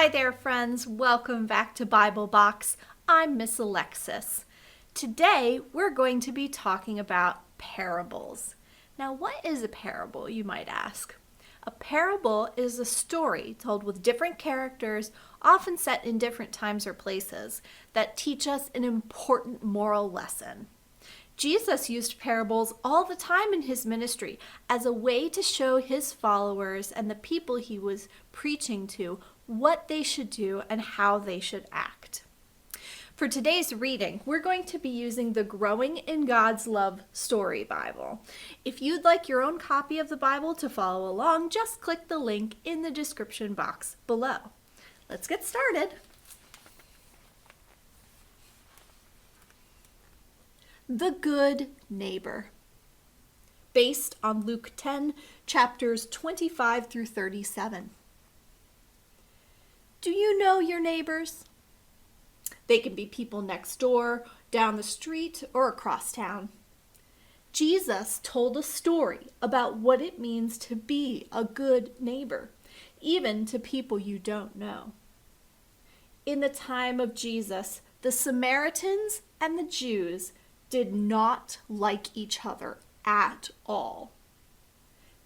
Hi there, friends. Welcome back to BibleBox. I'm Miss Alexis. Today, we're going to be talking about parables. Now, what is a parable, you might ask? A parable is a story told with different characters, often set in different times or places, that teach us an important moral lesson. Jesus used parables all the time in his ministry as a way to show his followers and the people he was preaching to what they should do and how they should act. For today's reading, we're going to be using the Growing in God's Love Story Bible. If you'd like your own copy of the Bible to follow along, just click the link in the description box below. Let's get started. The Good Neighbor, based on Luke 10, chapters 25 through 37. Do you know your neighbors? They can be people next door, down the street, or across town. Jesus told a story about what it means to be a good neighbor, even to people you don't know. In the time of Jesus, the Samaritans and the Jews did not like each other at all.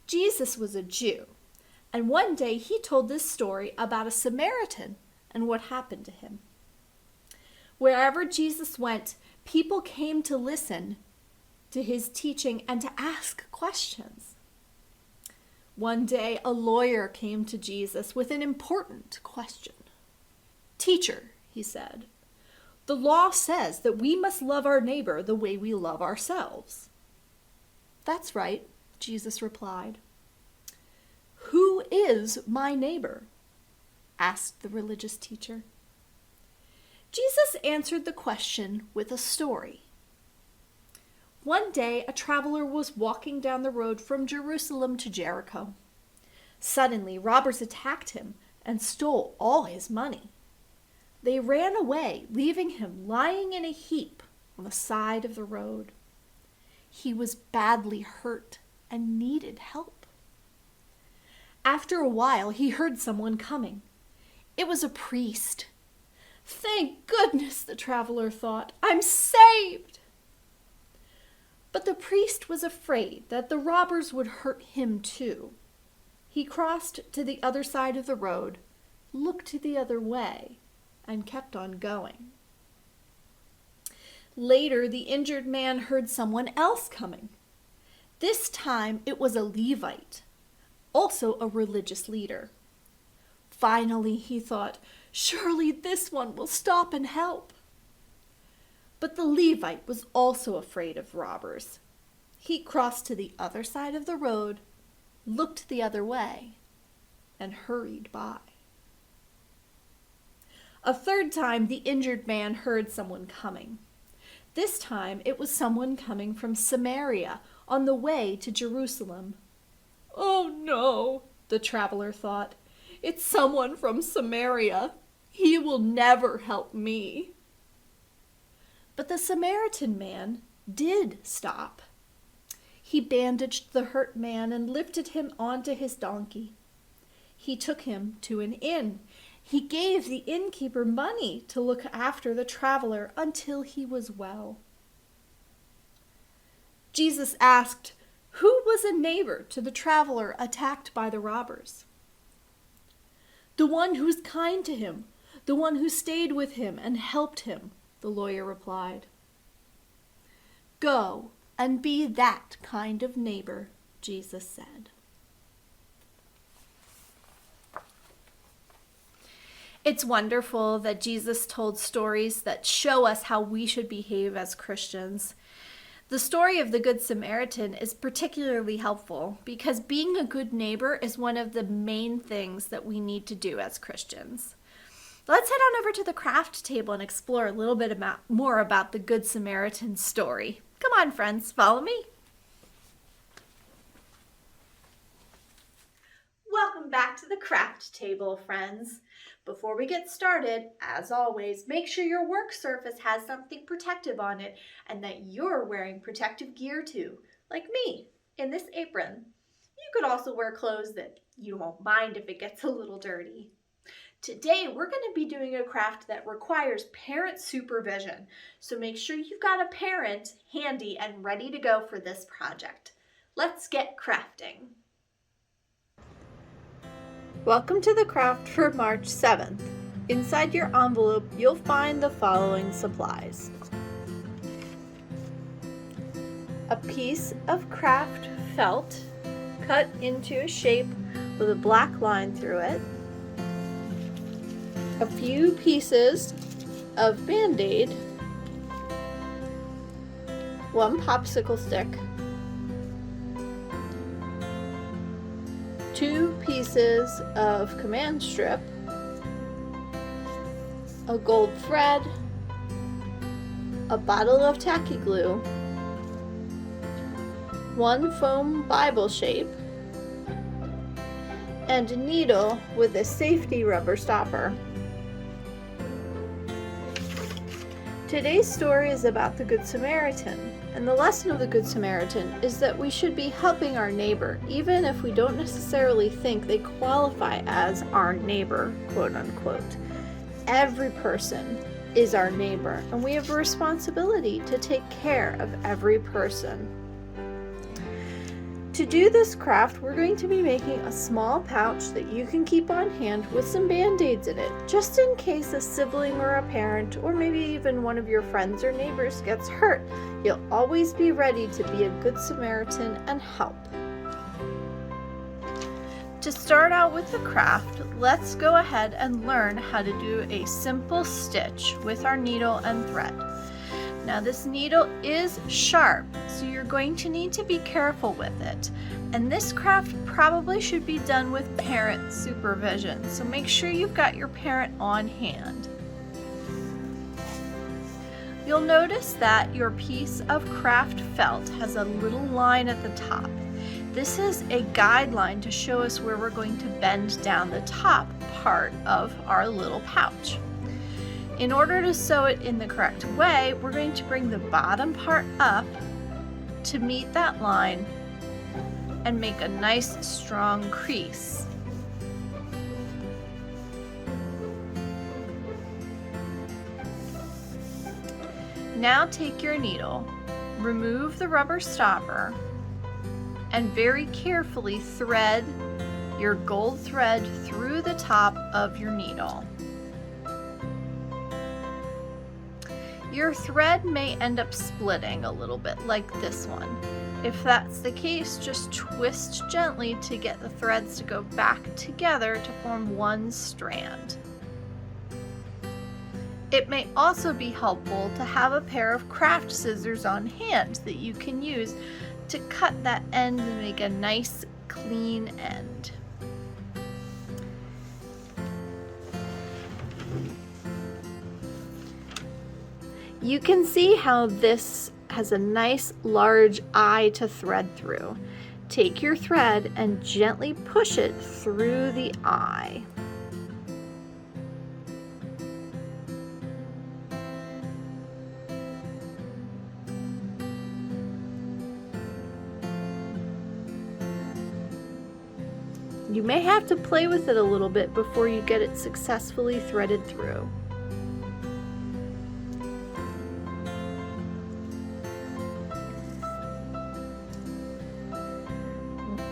Jesus was a Jew, and one day he told this story about a Samaritan and what happened to him. Wherever Jesus went, people came to listen to his teaching and to ask questions. One day, a lawyer came to Jesus with an important question. "Teacher," he said, "the law says that we must love our neighbor the way we love ourselves." "That's right," Jesus replied. "Who is my neighbor?" asked the religious teacher. Jesus answered the question with a story. One day, a traveler was walking down the road from Jerusalem to Jericho. Suddenly, robbers attacked him and stole all his money. They ran away, leaving him lying in a heap on the side of the road. He was badly hurt and needed help. After a while, he heard someone coming. It was a priest. "Thank goodness," the traveler thought, "I'm saved." But the priest was afraid that the robbers would hurt him too. He crossed to the other side of the road, looked the other way, and kept on going. Later, the injured man heard someone else coming. This time, it was a Levite, also a religious leader. Finally, he thought, surely this one will stop and help. But the Levite was also afraid of robbers. He crossed to the other side of the road, looked the other way, and hurried by. A third time, the injured man heard someone coming. This time, it was someone coming from Samaria on the way to Jerusalem. "Oh no," the traveler thought, "it's someone from Samaria. He will never help me." But the Samaritan man did stop. He bandaged the hurt man and lifted him onto his donkey. He took him to an inn. He gave the innkeeper money to look after the traveler until he was well. Jesus asked, who was a neighbor to the traveler attacked by the robbers? "The one who was kind to him, the one who stayed with him and helped him," the lawyer replied. "Go and be that kind of neighbor," Jesus said. It's wonderful that Jesus told stories that show us how we should behave as Christians. The story of the Good Samaritan is particularly helpful because being a good neighbor is one of the main things that we need to do as Christians. Let's head on over to the craft table and explore a little bit more about the Good Samaritan story. Come on, friends, follow me. Welcome back to the craft table, friends. Before we get started, as always, make sure your work surface has something protective on it and that you're wearing protective gear too, like me in this apron. You could also wear clothes that you won't mind if it gets a little dirty. Today, we're going to be doing a craft that requires parent supervision, so make sure you've got a parent handy and ready to go for this project. Let's get crafting. Welcome to the craft for March 7th. Inside your envelope, you'll find the following supplies. A piece of craft felt cut into a shape with a black line through it. A few pieces of Band-Aid, one popsicle stick, 2 pieces of command strip, a gold thread, a bottle of tacky glue, 1 foam Bible shape, and a needle with a safety rubber stopper. Today's story is about the Good Samaritan, and the lesson of the Good Samaritan is that we should be helping our neighbor, even if we don't necessarily think they qualify as our neighbor, quote unquote. Every person is our neighbor, and we have a responsibility to take care of every person. To do this craft, we're going to be making a small pouch that you can keep on hand with some Band-Aids in it, just in case a sibling or a parent, or maybe even one of your friends or neighbors gets hurt. You'll always be ready to be a Good Samaritan and help. To start out with the craft, let's go ahead and learn how to do a simple stitch with our needle and thread. Now this needle is sharp, so you're going to need to be careful with it. And this craft probably should be done with parent supervision, so make sure you've got your parent on hand. You'll notice that your piece of craft felt has a little line at the top. This is a guideline to show us where we're going to bend down the top part of our little pouch. In order to sew it in the correct way, we're going to bring the bottom part up to meet that line and make a nice strong crease. Now take your needle, remove the rubber stopper, and very carefully thread your gold thread through the top of your needle. Your thread may end up splitting a little bit like this one. If that's the case, just twist gently to get the threads to go back together to form one strand. It may also be helpful to have a pair of craft scissors on hand that you can use to cut that end and make a nice clean end. You can see how this has a nice large eye to thread through. Take your thread and gently push it through the eye. You may have to play with it a little bit before you get it successfully threaded through.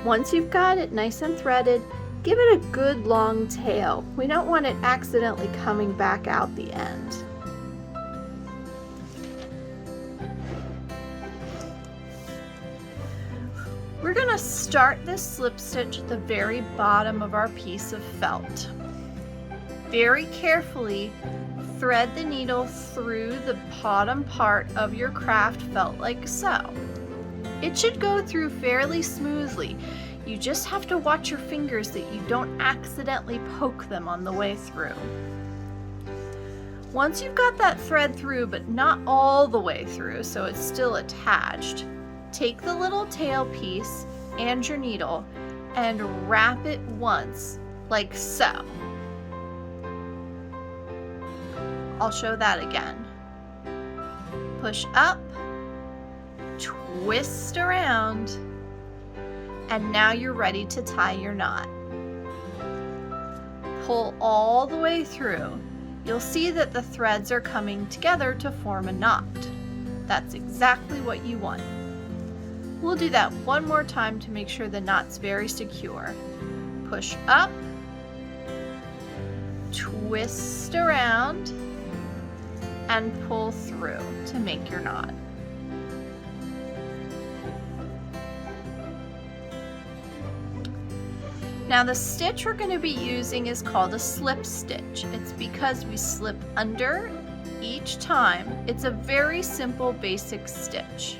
Once you've got it nice and threaded, give it a good long tail. We don't want it accidentally coming back out the end. We're going to start this slip stitch at the very bottom of our piece of felt. Very carefully thread the needle through the bottom part of your craft felt like so. It should go through fairly smoothly. You just have to watch your fingers that you don't accidentally poke them on the way through. Once you've got that thread through, but not all the way through, so it's still attached, take the little tail piece and your needle and wrap it once, like so. I'll show that again. Push up, twist around, and now you're ready to tie your knot. Pull all the way through. You'll see that the threads are coming together to form a knot. That's exactly what you want. We'll do that one more time to make sure the knot's very secure. Push up, twist around, and pull through to make your knot. Now the stitch we're going to be using is called a slip stitch. It's because we slip under each time. It's a very simple basic stitch.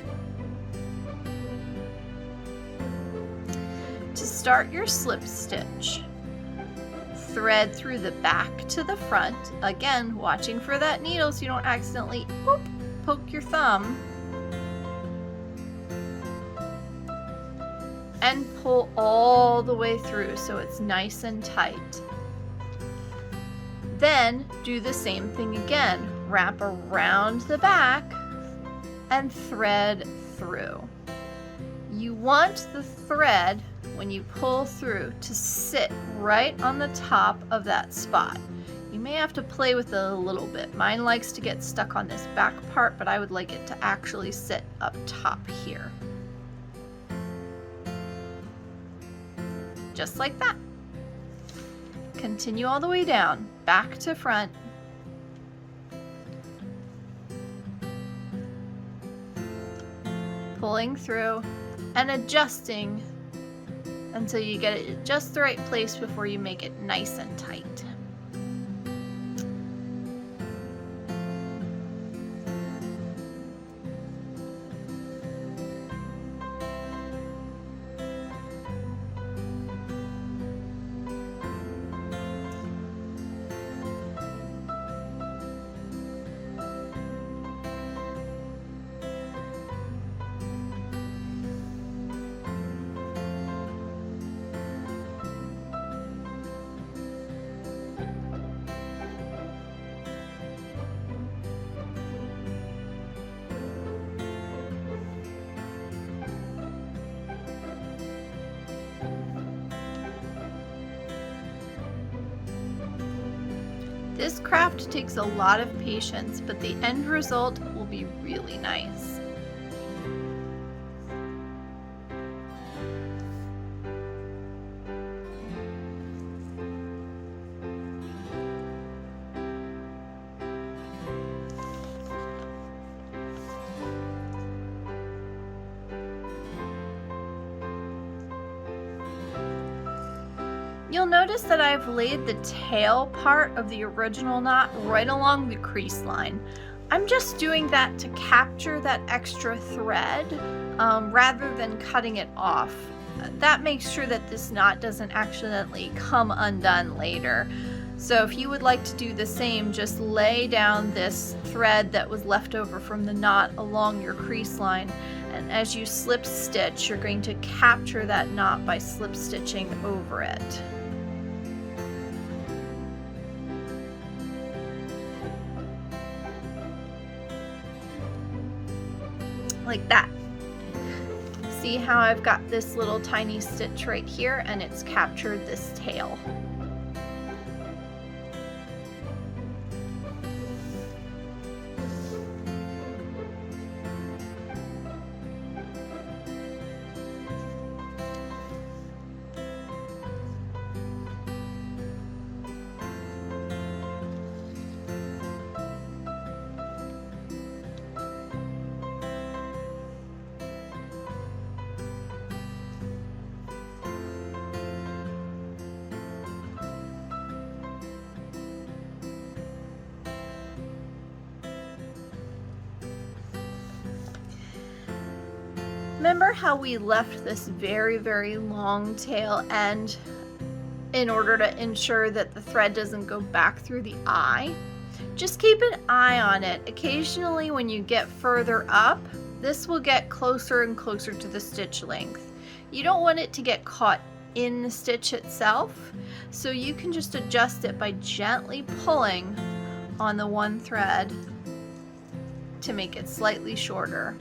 To start your slip stitch, thread through the back to the front, again watching for that needle so you don't accidentally poke your thumb, and pull all the way through so it's nice and tight. Then do the same thing again. Wrap around the back and thread through. You want the thread, when you pull through, to sit right on the top of that spot. You may have to play with it a little bit. Mine likes to get stuck on this back part, but I would like it to actually sit up top here. Just like that. Continue all the way down, back to front. Pulling through and adjusting until you get it just the right place before you make it nice and tight. This craft takes a lot of patience, but the end result will be really nice. You'll notice that I've laid the tail part of the original knot right along the crease line. I'm just doing that to capture that extra thread rather than cutting it off. That makes sure that this knot doesn't accidentally come undone later. So if you would like to do the same, just lay down this thread that was left over from the knot along your crease line. And as you slip stitch, you're going to capture that knot by slip stitching over it. Like that. See how I've got this little tiny stitch right here and it's captured this tail. Remember how we left this very, very long tail end in order to ensure that the thread doesn't go back through the eye? Just keep an eye on it. Occasionally when you get further up, this will get closer and closer to the stitch length. You don't want it to get caught in the stitch itself, so you can just adjust it by gently pulling on the one thread to make it slightly shorter.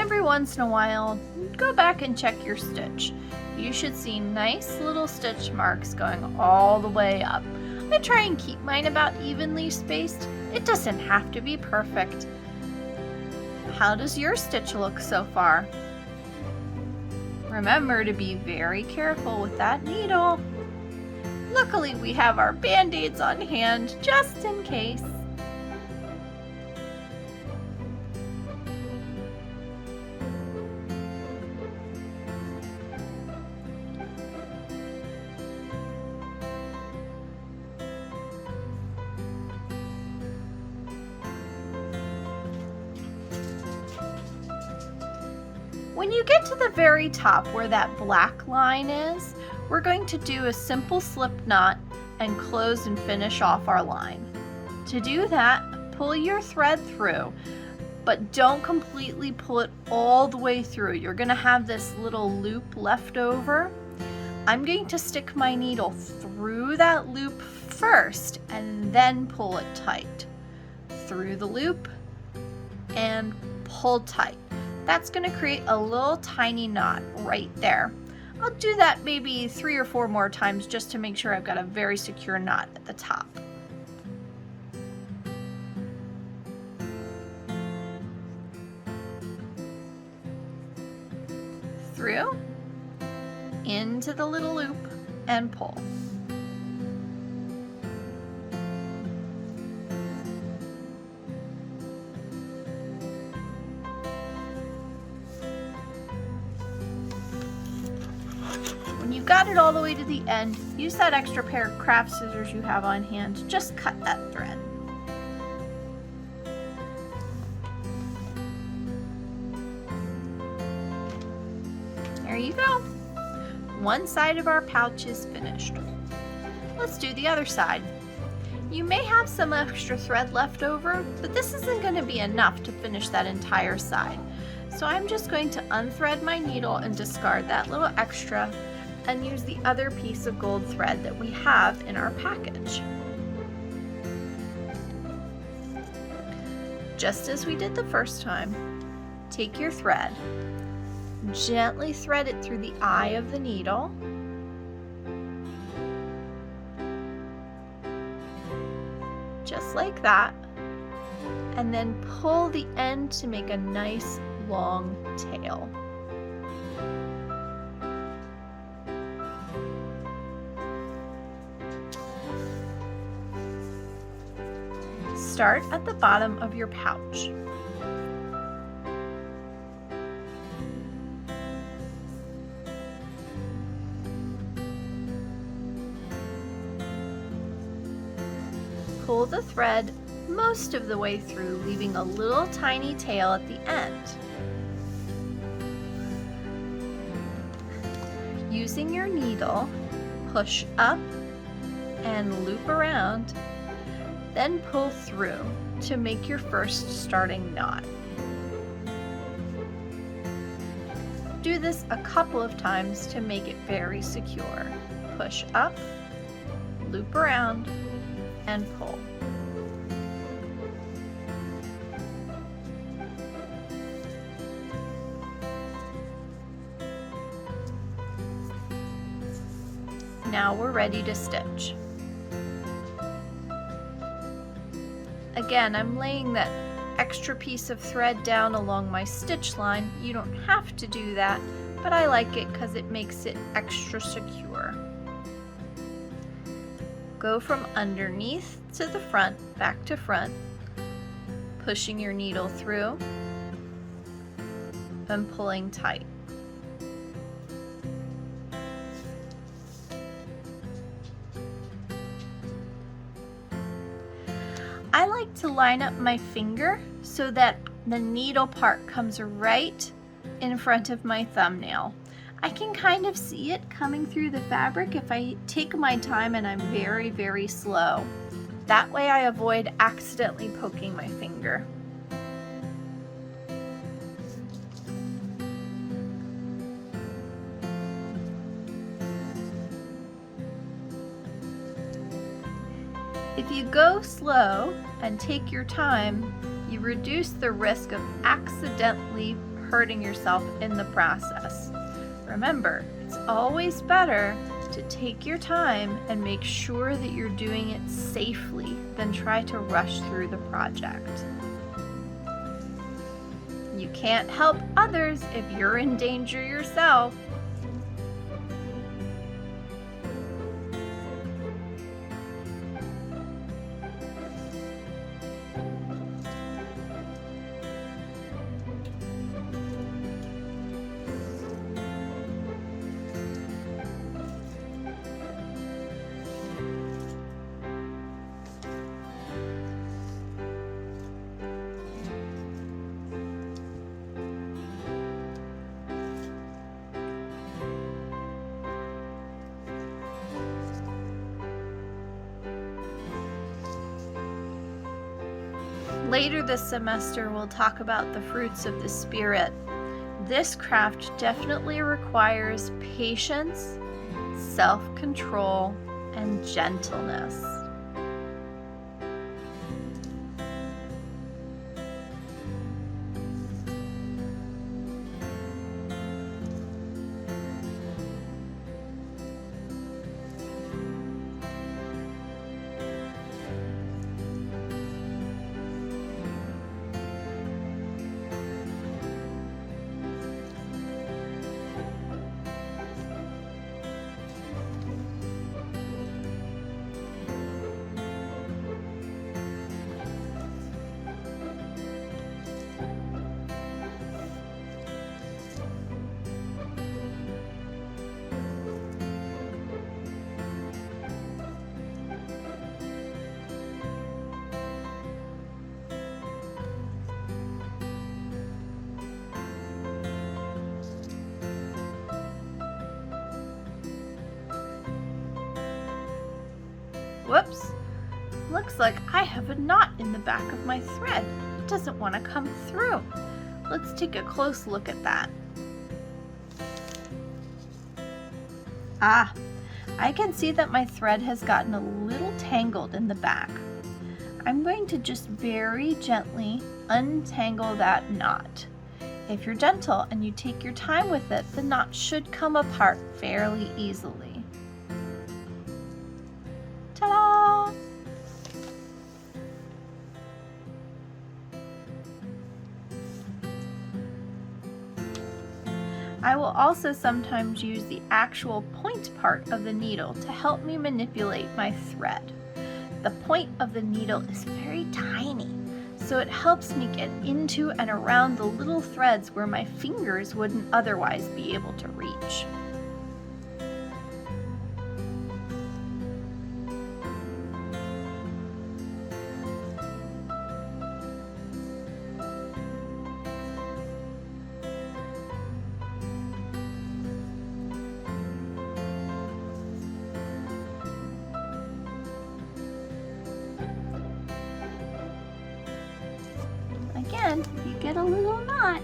every once in a while, go back and check your stitch. You should see nice little stitch marks going all the way up. I try and keep mine about evenly spaced. It doesn't have to be perfect. How does your stitch look so far? Remember to be very careful with that needle. Luckily, we have our band-aids on hand just in case. When you get to the very top where that black line is, we're going to do a simple slip knot and close and finish off our line. To do that, pull your thread through, but don't completely pull it all the way through. You're going to have this little loop left over. I'm going to stick my needle through that loop first and then pull it tight. Through the loop and pull tight. That's going to create a little tiny knot right there. I'll do that maybe 3 or 4 more times just to make sure I've got a very secure knot at the top. Through, into the little loop, and pull. When you've got it all the way to the end, use that extra pair of craft scissors you have on hand to just cut that thread. There you go. One side of our pouch is finished. Let's do the other side. You may have some extra thread left over, but this isn't going to be enough to finish that entire side. So I'm just going to unthread my needle and discard that little extra and use the other piece of gold thread that we have in our package. Just as we did the first time, take your thread, gently thread it through the eye of the needle, just like that, and then pull the end to make a nice long tail. Start at the bottom of your pouch. Pull the thread most of the way through, leaving a little tiny tail at the end. Using your needle, push up and loop around, then pull through to make your first starting knot. Do this a couple of times to make it very secure. Push up, loop around, and pull. Now we're ready to stitch. Again, I'm laying that extra piece of thread down along my stitch line. You don't have to do that, but I like it because it makes it extra secure. Go from underneath to the front, back to front, pushing your needle through and pulling tight. I like to line up my finger so that the needle part comes right in front of my thumbnail. I can kind of see it coming through the fabric if I take my time and I'm very, very slow. That way I avoid accidentally poking my finger. If you go slow and take your time, you reduce the risk of accidentally hurting yourself in the process. Remember, it's always better to take your time and make sure that you're doing it safely than try to rush through the project. You can't help others if you're in danger yourself. Later this semester, we'll talk about the fruits of the Spirit. This craft definitely requires patience, self-control, and gentleness. Whoops! Looks like I have a knot in the back of my thread. It doesn't want to come through. Let's take a close look at that. I can see that my thread has gotten a little tangled in the back. I'm going to just very gently untangle that knot. If you're gentle and you take your time with it, the knot should come apart fairly easily. Ta-da! I will also sometimes use the actual point part of the needle to help me manipulate my thread. The point of the needle is very tiny, so it helps me get into and around the little threads where my fingers wouldn't otherwise be able to reach. Again, if you get a little knot,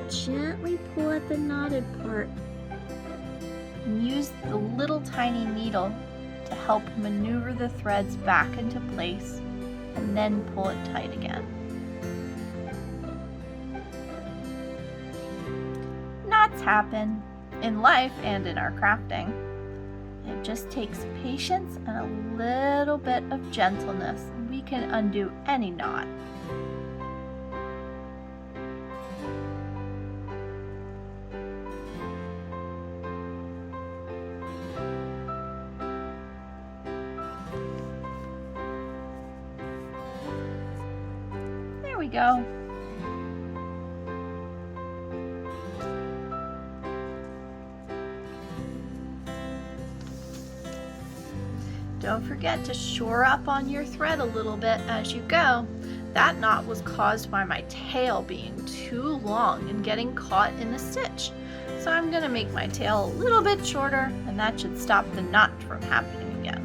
gently pull at the knotted part and use the little tiny needle to help maneuver the threads back into place and then pull it tight again. Knots happen in life and in our crafting. It just takes patience and a little bit of gentleness, and we can undo any knot. There we go. Don't forget to shore up on your thread a little bit as you go. That knot was caused by my tail being too long and getting caught in the stitch. So I'm going to make my tail a little bit shorter, and that should stop the knot from happening again.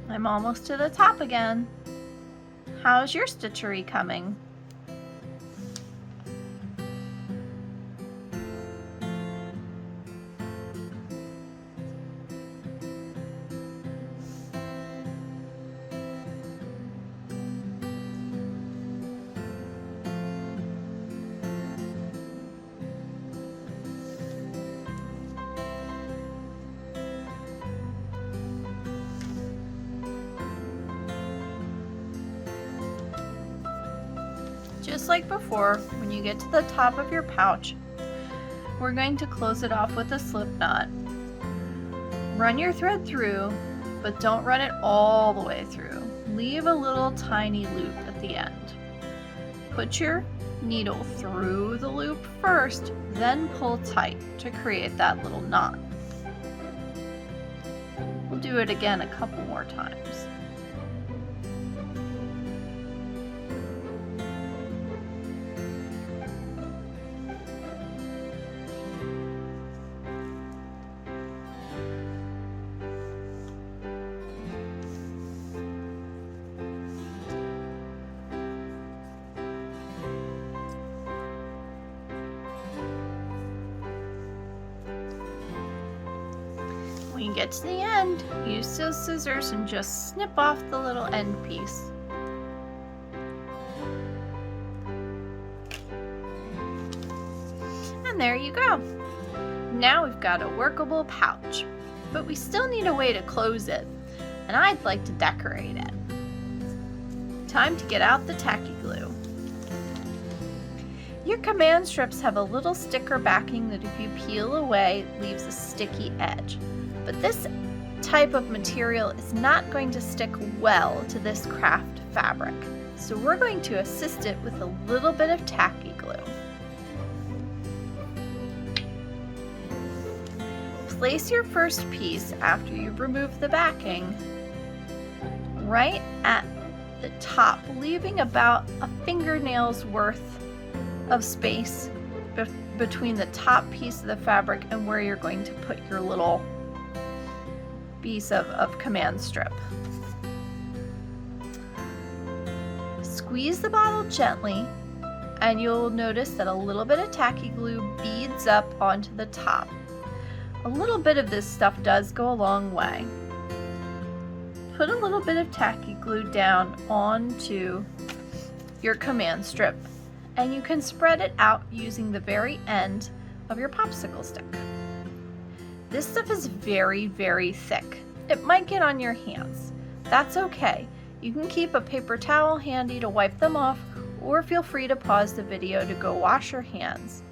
I'm almost to the top again. How's your stitchery coming? Just like before, when you get to the top of your pouch, we're going to close it off with a slip knot. Run your thread through, but don't run it all the way through. Leave a little tiny loop at the end. Put your needle through the loop first, then pull tight to create that little knot. We'll do it again a couple more times. When you get to the end, use those scissors and just snip off the little end piece. And there you go. Now we've got a workable pouch, but we still need a way to close it, and I'd like to decorate it. Time to get out the tacky glue. Your command strips have a little sticker backing that if you peel away, leaves a sticky edge. But this type of material is not going to stick well to this craft fabric, so we're going to assist it with a little bit of tacky glue. Place your first piece after you've removed the backing right at the top, leaving about a fingernail's worth of space between the top piece of the fabric and where you're going to put your little piece of command strip. Squeeze the bottle gently and you'll notice that a little bit of tacky glue beads up onto the top. A little bit of this stuff does go a long way. Put a little bit of tacky glue down onto your command strip and you can spread it out using the very end of your popsicle stick. This stuff is very, very thick. It might get on your hands. That's okay. You can keep a paper towel handy to wipe them off, or feel free to pause the video to go wash your hands.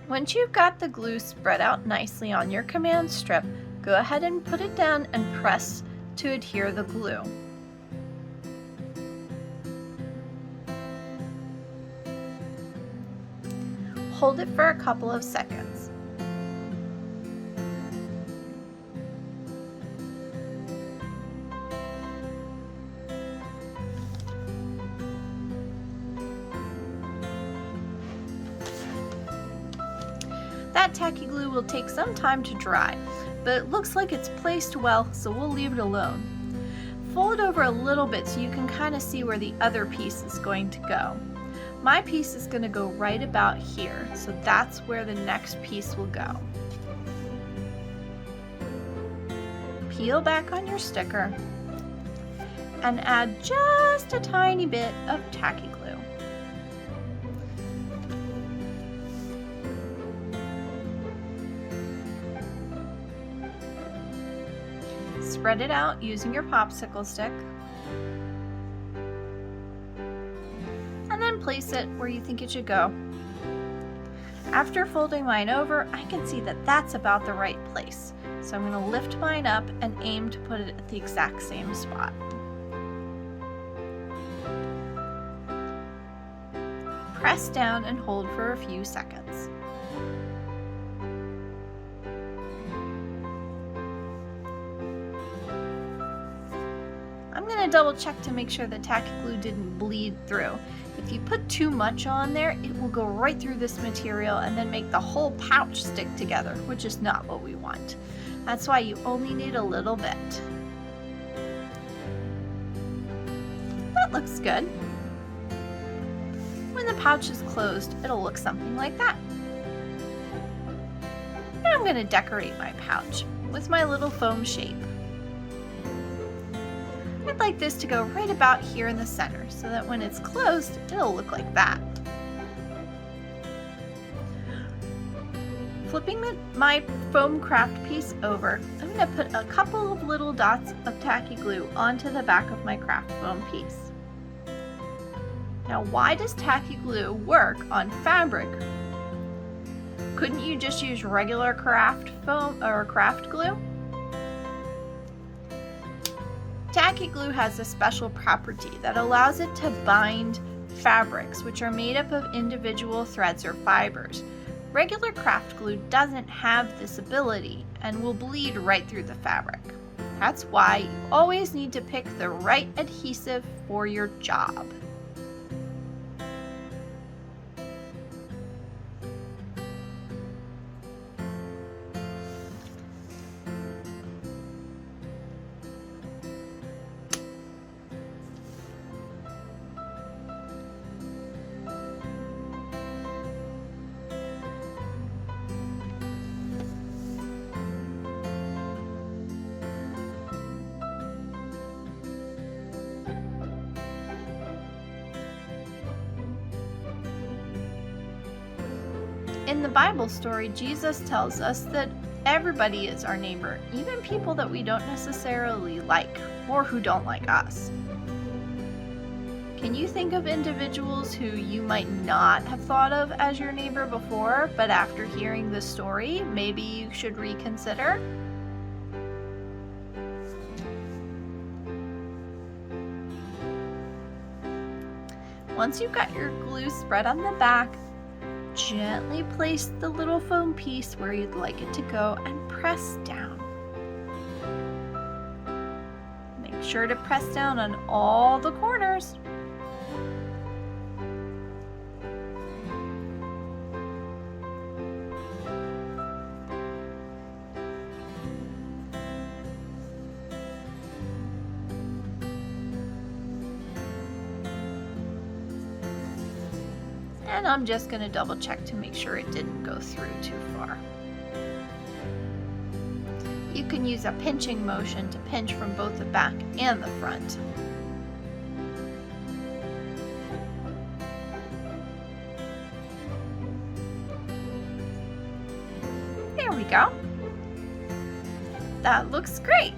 Once you've got the glue spread out nicely on your command strip, go ahead and put it down and press to adhere the glue. Hold it for a couple of seconds. That tacky glue will take some time to dry, but it looks like it's placed well, so we'll leave it alone. Fold over a little bit so you can kind of see where the other piece is going to go. My piece is going to go right about here, so that's where the next piece will go. Peel back on your sticker and add just a tiny bit of tacky glue. Spread it out using your popsicle stick. And then place it where you think it should go. After folding mine over, I can see that that's about the right place. So I'm going to lift mine up and aim to put it at the exact same spot. Press down and hold for a few seconds. I'm going to double check to make sure the tacky glue didn't bleed through. If you put too much on there, it will go right through this material and then make the whole pouch stick together, which is not what we want. That's why you only need a little bit. That looks good. When the pouch is closed, it'll look something like that. And I'm going to decorate my pouch with my little foam shape. I'd like this to go right about here in the center so that when it's closed, it'll look like that. Flipping my foam craft piece over, I'm going to put a couple of little dots of tacky glue onto the back of my craft foam piece. Now, why does tacky glue work on fabric? Couldn't you just use regular craft foam or craft glue? Tacky glue has a special property that allows it to bind fabrics, which are made up of individual threads or fibers. Regular craft glue doesn't have this ability and will bleed right through the fabric. That's why you always need to pick the right adhesive for your job. In the Bible story, Jesus tells us that everybody is our neighbor, even people that we don't necessarily like or who don't like us. Can you think of individuals who you might not have thought of as your neighbor before, but after hearing this story, maybe you should reconsider? Once you've got your glue spread on the back, gently place the little foam piece where you'd like it to go and press down. Make sure to press down on all the corners. And I'm just going to double check to make sure it didn't go through too far. You can use a pinching motion to pinch from both the back and the front. There we go. That looks great.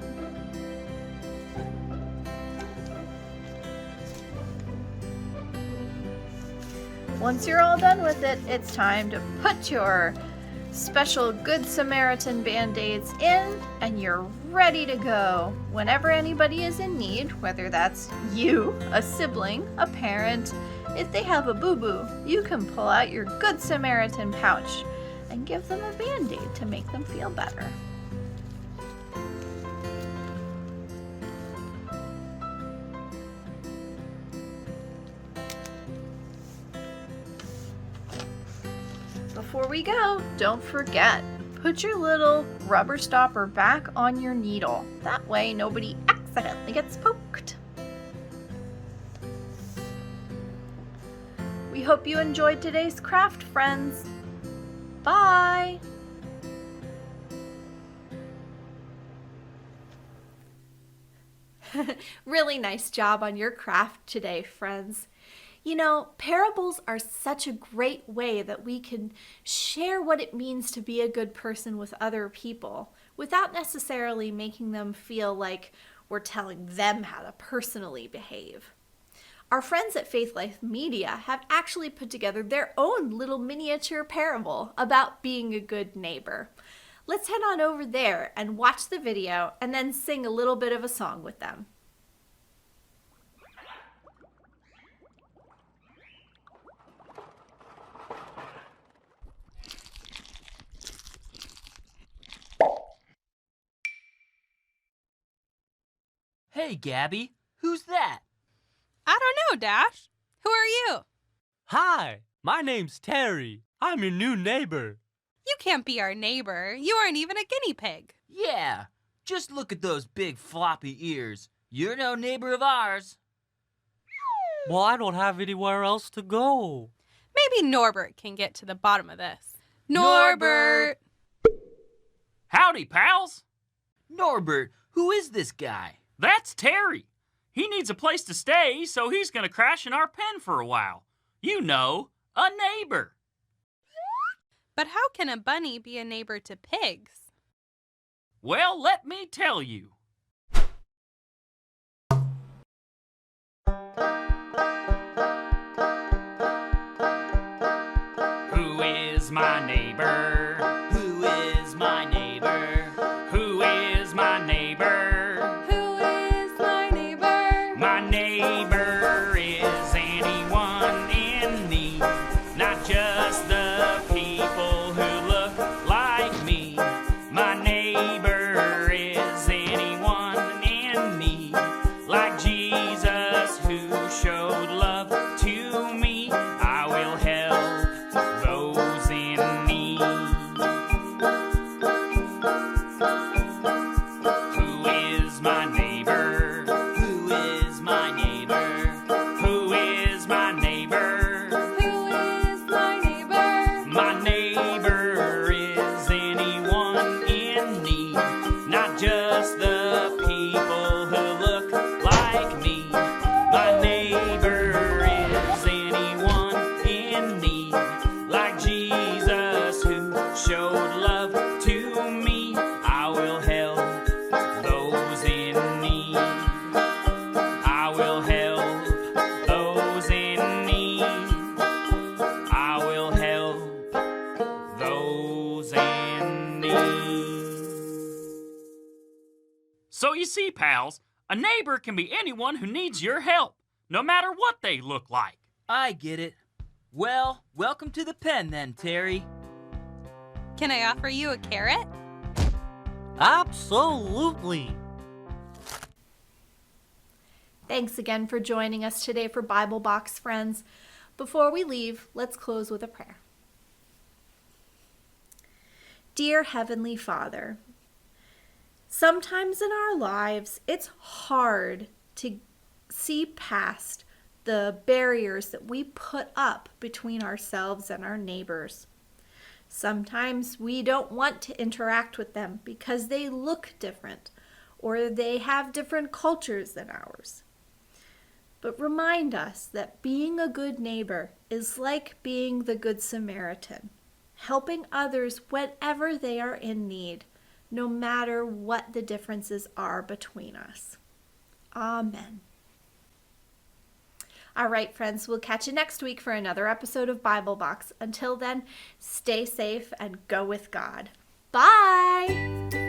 Once you're all done with it, it's time to put your special Good Samaritan Band-Aids in, and you're ready to go. Whenever anybody is in need, whether that's you, a sibling, a parent, if they have a boo-boo, you can pull out your Good Samaritan pouch and give them a Band-Aid to make them feel better. Before we go, don't forget, put your little rubber stopper back on your needle. That way nobody accidentally gets poked. We hope you enjoyed today's craft, friends. Bye! Really nice job on your craft today, friends. You know, parables are such a great way that we can share what it means to be a good person with other people without necessarily making them feel like we're telling them how to personally behave. Our friends at Faithlife Media have actually put together their own little miniature parable about being a good neighbor. Let's head on over there and watch the video and then sing a little bit of a song with them. Hey, Gabby, Who's that? I don't know, Dash. Who are you? Hi, my name's Terry. I'm your new neighbor. You can't be our neighbor. You aren't even a guinea pig. Yeah, just look at those big floppy ears. You're no neighbor of ours. Well, I don't have anywhere else to go. Maybe Norbert can get to the bottom of this. Norbert! Howdy, pals. Norbert, who is this guy? That's Terry. He needs a place to stay, so he's going to crash in our pen for a while. You know, a neighbor. But how can a bunny be a neighbor to pigs? Well, let me tell you. Who is my neighbor? Who is my neighbor? Who is my neighbor? Who is my neighbor? My neighbor is anyone in need, not just the people who look like me. My neighbor is anyone in need, like Jesus who showed love to me. I will help those in need. Who is my neighbor? Who is my neighbor? Who is my neighbor? Who is my neighbor? My neighbor is anyone in need, not just the people who look like me. My neighbor is anyone in need, like Jesus who showed love to me. I will help those in need. I will help those in need. I will help those in need. So you see, pals, a neighbor can be anyone who needs your help, no matter what they look like. I get it. Well, welcome to the pen then, Terry. Can I offer you a carrot? Absolutely. Thanks again for joining us today for BibleBox, friends. Before we leave, let's close with a prayer. Dear Heavenly Father, sometimes in our lives it's hard to see past the barriers that we put up between ourselves and our neighbors. Sometimes we don't want to interact with them because they look different or they have different cultures than ours. But remind us that being a good neighbor is like being the Good Samaritan, helping others whenever they are in need, no matter what the differences are between us. Amen. All right, friends, we'll catch you next week for another episode of BibleBox. Until then, stay safe and go with God. Bye!